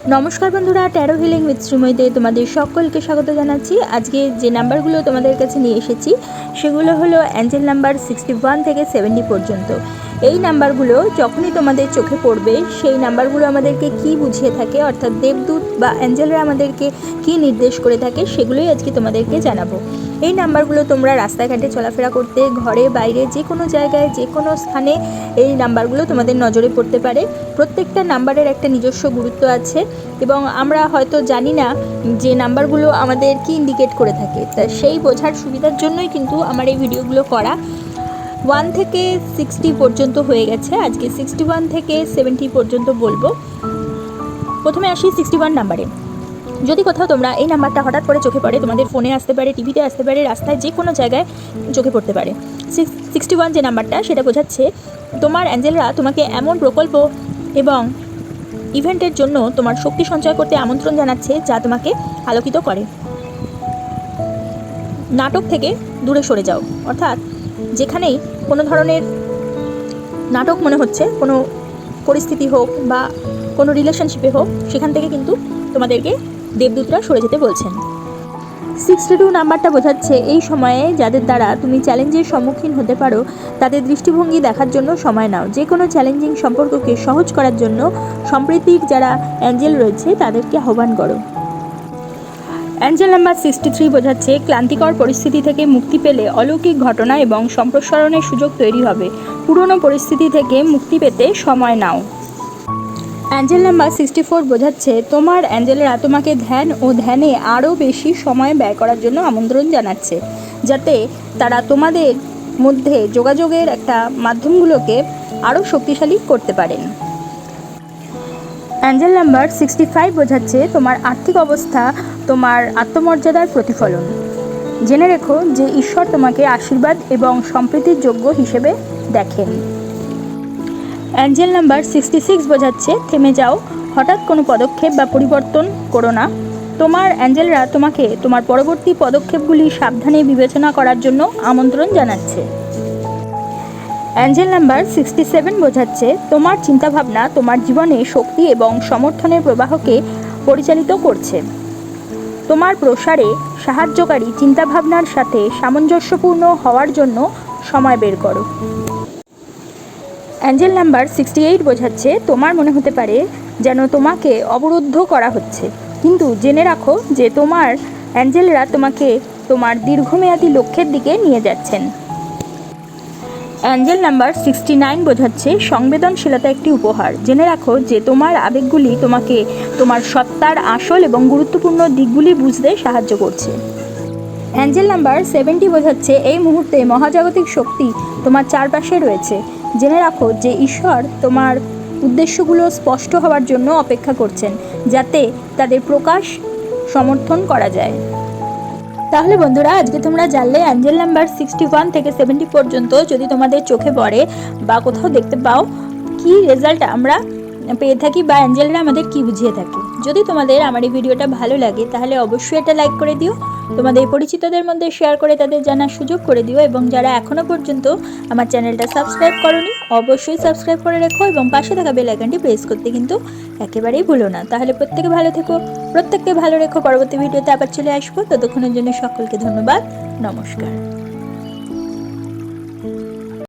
নমস্কার বন্ধুরা, taro healing with শ্রীময়ীতে তোমাদের সকলকে স্বাগত জানাচ্ছি। আজকে যে নাম্বারগুলো তোমাদের কাছে নিয়ে এসেছি সেগুলো হলো অ্যাঞ্জেল নাম্বার 61 থেকে 70 পর্যন্ত। এই নাম্বারগুলো যখনই তোমাদের চোখে পড়বে সেই নাম্বারগুলো আমাদেরকে কি বুঝিয়ে থাকে, অর্থাৎ দেবদূত বা অ্যাঞ্জেলরা আমাদেরকে কি নির্দেশ করে থাকে সেগুলোই আজকে তোমাদেরকে জানাবো। এই নাম্বারগুলো তোমরা রাস্তাঘাটে চলাফেরা করতে, ঘরে বাইরে যে কোনো জায়গায় যে কোনো স্থানে এই নাম্বারগুলো তোমাদের নজরে পড়তে পারে। প্রত্যেকটা নাম্বারের একটা নিজস্ব গুরুত্ব আছে এবং আমরা হয়তো জানি না যে নাম্বারগুলো আমাদের কি ইন্ডিকেট করে থাকে। তা সেই বোঝার সুবিধার জন্যই কিন্তু আমার এই ভিডিওগুলো করা। 1 থেকে 60 পর্যন্ত হয়ে গেছে, আজকে 61 থেকে 70 পর্যন্ত বলবো। প্রথমে আসি 61 নাম্বারে। যদি কোথাও তোমরা এই নাম্বারটা হঠাৎ করে চোখে পড়ে, তোমাদের ফোনে আসতে পারে, টিভিতে আসতে পারে, রাস্তায় যে কোনো জায়গায় চোখে পড়তে পারে। 61 যে নাম্বারটা সেটা বোঝাচ্ছে তোমার অ্যাঞ্জেলরা তোমাকে এমন প্রকল্প এবং ইভেন্টের জন্য তোমার শক্তি সঞ্চয় করতে আমন্ত্রণ জানাচ্ছে যা তোমাকে আলোকিত করে। নাটক থেকে দূরে সরে যাও, অর্থাৎ যেখানেই কোনো ধরনের নাটক মনে হচ্ছে, কোনো পরিস্থিতি হোক বা কোনো রিলেশনশিপে হোক, সেখান থেকে কিন্তু তোমাদেরকে দেবদূতরা সরে যেতে বলছেন। 62 নাম্বারটা বোঝাচ্ছে এই সময়ে যাদের দ্বারা তুমি চ্যালেঞ্জের সম্মুখীন হতে পারো তাদের দৃষ্টিভঙ্গি দেখার জন্য সময় নাও। যে কোনো চ্যালেঞ্জিং সম্পর্ককে সহজ করার জন্য সম্প্রীতির যারা অ্যাঞ্জেল রয়েছে তাদেরকে আহ্বান করো। অ্যাঞ্জেল নাম্বার 63 বোঝাচ্ছে ক্লান্তিকর পরিস্থিতি থেকে মুক্তি পেলে অলৌকিক ঘটনা এবং সম্প্রসারণের সুযোগ তৈরি হবে। পুরনো পরিস্থিতি থেকে মুক্তি পেতে সময় নাও। অ্যাঞ্জেল নাম্বার 64 বোঝাচ্ছে তোমার অ্যাঞ্জেলরা তোমাকে ধ্যান ও ধ্যানে আরও বেশি সময় ব্যয় করার জন্য আমন্ত্রণ জানাচ্ছে, যাতে তারা তোমাদের মধ্যে যোগাযোগের একটা মাধ্যমগুলোকে আরও শক্তিশালী করতে পারেন। অ্যাঞ্জেল নাম্বার 65 বোঝাচ্ছে তোমার আর্থিক অবস্থা তোমার আত্মমর্যাদার প্রতিফলন। জেনে রেখো যে ঈশ্বর তোমাকে আশীর্বাদ এবং সম্প্রীতির যোগ্য হিসেবে দেখেন। অ্যাঞ্জেল নাম্বার 66 বোঝাচ্ছে থেমে যাও, হঠাৎ কোনো পদক্ষেপ বা পরিবর্তন করো না। তোমার অ্যাঞ্জেলরা তোমাকে তোমার পরবর্তী পদক্ষেপগুলি সাবধানে বিবেচনা করার জন্য আমন্ত্রণ জানাচ্ছে। অ্যাঞ্জেল নাম্বার 67 বোঝাচ্ছে তোমার চিন্তাভাবনা তোমার জীবনে শক্তি এবং সমর্থনের প্রবাহকে পরিচালিত করছে। তোমার প্রসারে সাহায্যকারী চিন্তাভাবনার সাথে সামঞ্জস্যপূর্ণ হওয়ার জন্য সময় বের করো। অ্যাঞ্জেল নাম্বার 68 বোঝাচ্ছে তোমার মনে হতে পারে যেন তোমাকে অবরুদ্ধ করা হচ্ছে, কিন্তু জেনে রাখো যে তোমার অ্যাঞ্জেলরা তোমাকে তোমার দীর্ঘমেয়াদী লক্ষ্যের দিকে নিয়ে যাচ্ছেন। অ্যাঞ্জেল নাম্বার 69 বোঝাচ্ছে সংবেদনশীলতা একটি উপহার। জেনে রাখো যে তোমার আবেগগুলি তোমাকে তোমার সত্তার আসল এবং গুরুত্বপূর্ণ দিকগুলি বুঝতে সাহায্য করছে। অ্যাঞ্জেল নাম্বার 70 বোঝাচ্ছে এই মুহূর্তে মহাজাগতিক শক্তি তোমার চারপাশে রয়েছে। জেনে রাখো যে ঈশ্বর তোমার উদ্দেশ্যগুলো স্পষ্ট হওয়ার জন্য অপেক্ষা করছেন, যাতে তাদের প্রকাশ সমর্থন করা যায়। তাহলে বন্ধুরা, আজকে তোমরা জানলে অ্যাঞ্জেল নাম্বার 61 থেকে 70 পর্যন্ত যদি তোমাদের চোখে পড়ে বা কোথাও দেখতে পাও কি রেজাল্ট আমরা পেয়ে থাকি বা অ্যাঞ্জেলরা আমাদের কি বুঝিয়ে থাকে। যদি তোমাদের আমার এই ভিডিওটা ভালো লাগে তাহলে অবশ্যই এটা লাইক করে দিও, তোমাদের পরিচিতদের মধ্যে শেয়ার করে তাদের জানার সুযোগ করে দিও, এবং যারা এখনও পর্যন্ত আমার চ্যানেলটা সাবস্ক্রাইব করোনি অবশ্যই সাবস্ক্রাইব করে রেখো এবং পাশে থাকা বেল আইকনটি প্রেস করতে কিন্তু একেবারেই ভুলো না। তাহলে প্রত্যেকে ভালো থেকো, প্রত্যেককে ভালো রেখো। পরবর্তী ভিডিওতে আবার চলে আসবো, ততক্ষণের জন্য সকলকে ধন্যবাদ, নমস্কার।